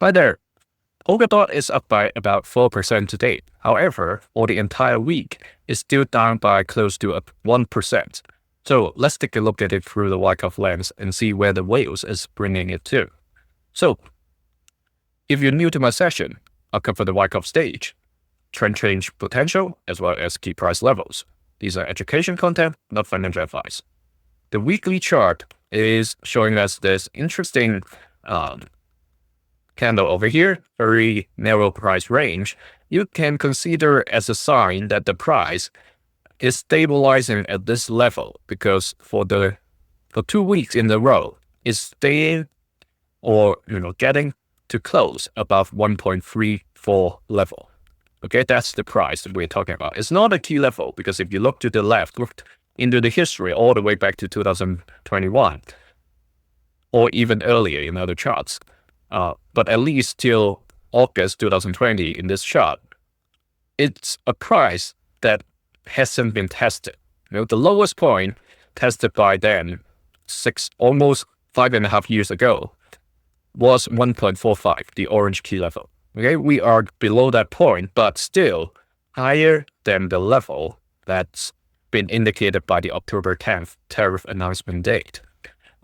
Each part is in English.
Hi there. Polkadot is up by about 4% to date. However, for the entire week, it's still down by close to 1%. So let's take a look at it through the Wyckoff lens and see where the whales is bringing it to. So if you're new to my session, I'll cover the Wyckoff stage, trend change potential, as well as key price levels. These are education content, not financial advice. The weekly chart is showing us this interesting candle over here, very narrow price range. You can consider as a sign that the price is stabilizing at this level, because for 2 weeks in a row, it's staying or getting to close above 1.34 level. Okay, that's the price that we're talking about. It's not a key level, because if you look to the left, look into the history all the way back to 2021 or even earlier in other charts, but at least till August 2020 in this chart, it's a price that hasn't been tested. The lowest point tested by then, almost 5.5 years ago, was 1.45, the orange key level. Okay, we are below that point, but still higher than the level that's been indicated by the October 10th tariff announcement date.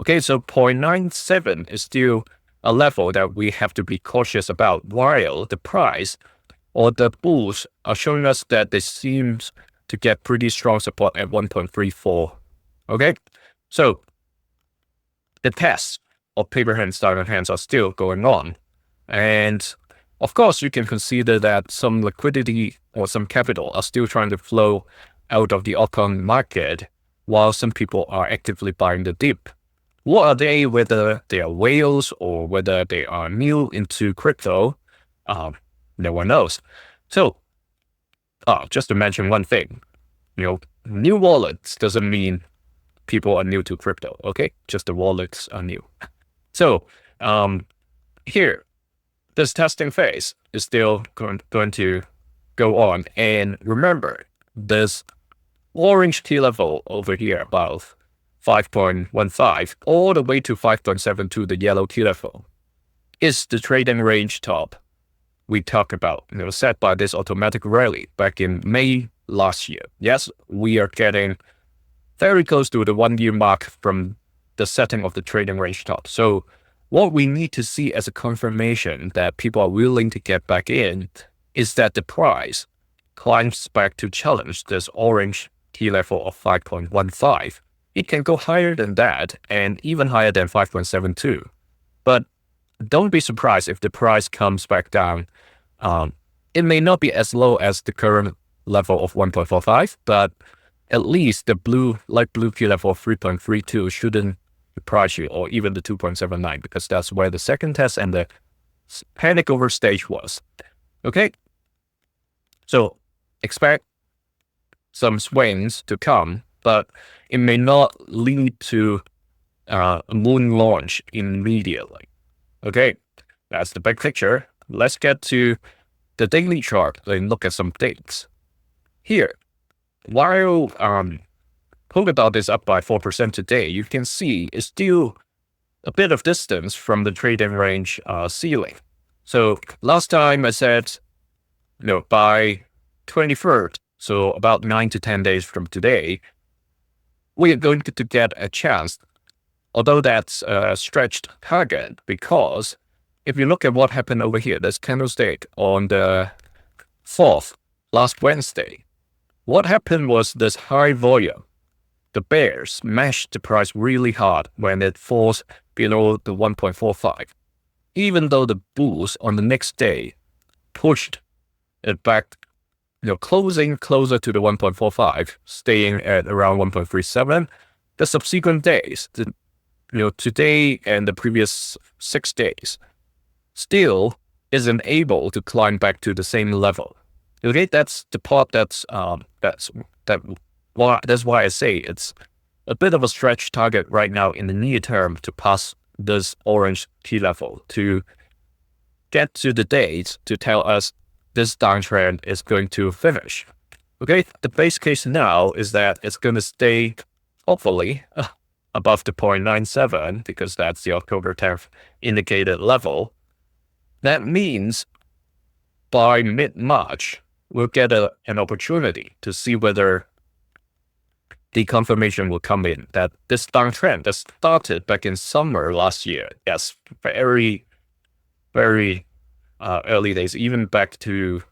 Okay, so 0.97 is still a level that we have to be cautious about, while the price or the bulls are showing us that they seems to get pretty strong support at 1.34. Okay, so the tests of paper hands, diamond hands are still going on. And of course, you can consider that some liquidity or some capital are still trying to flow out of the altcoin market, while some people are actively buying the dip. What are they, whether they are whales or whether they are new into crypto? No one knows. So, just to mention one thing, new wallets doesn't mean people are new to crypto, okay? Just the wallets are new. So, here, this testing phase is still going to go on. And remember, this orange key level over here above 5.15 all the way to 5.72, the yellow key level, is the trading range top we talked about, set by this automatic rally back in May last year. Yes, we are getting very close to the 1 year mark from the setting of the trading range top. So what we need to see as a confirmation that people are willing to get back in is that the price climbs back to challenge this orange key level of 5.15. It can go higher than that and even higher than 5.72. But don't be surprised if the price comes back down. It may not be as low as the current level of 1.45, but at least the light blue key level of 3.32 shouldn't surprise you, or even the 2.79, because that's where the second test and the panic over stage was. Okay, so expect some swings to come, but it may not lead to a moon launch immediately. Okay, that's the big picture. Let's get to the daily chart and look at some dates. Here, while Polkadot is up by 4% today, you can see it's still a bit of distance from the trading range ceiling. So last time I said, by 23rd, so about 9 to 10 days from today, we are going to get a chance, although that's a stretched target, because if you look at what happened over here, this candlestick on the 4th, last Wednesday, what happened was this high volume. The bears smashed the price really hard when it falls below the 1.45, even though the bulls on the next day pushed it back, closing closer to the 1.45, staying at around 1.37. The subsequent days, today and the previous 6 days, still isn't able to climb back to the same level. Okay, that's the part that's why I say it's a bit of a stretch target right now in the near term to pass this orange key level, to get to the date to tell us this downtrend is going to finish. Okay, the base case now is that it's going to stay, hopefully, above the 0.97, because that's the October 10th indicated level. That means by mid-March, we'll get an opportunity to see whether the confirmation will come in that this downtrend that started back in summer last year, yes, very, very early days, even back to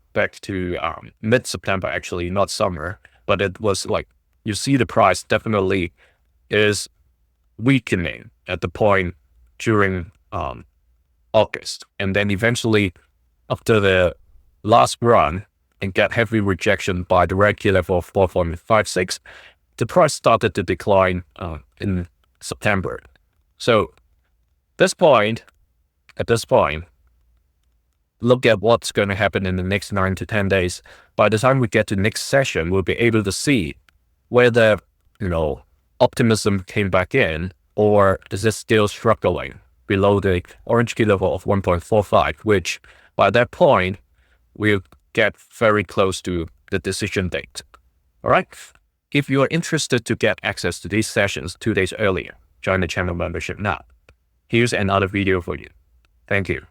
mid-September, actually, not summer, but it was like, you see the price definitely is weakening at the point during August. And then eventually, after the last run and get heavy rejection by the red key level of 4.56, the price started to decline in September. So at this point, look at what's going to happen in the next 9 to 10 days. By the time we get to next session, we'll be able to see whether, optimism came back in, or is it still struggling below the orange key level of 1.45, which by that point, we'll get very close to the decision date. All right. If you are interested to get access to these sessions 2 days earlier, join the channel membership now. Here's another video for you. Thank you.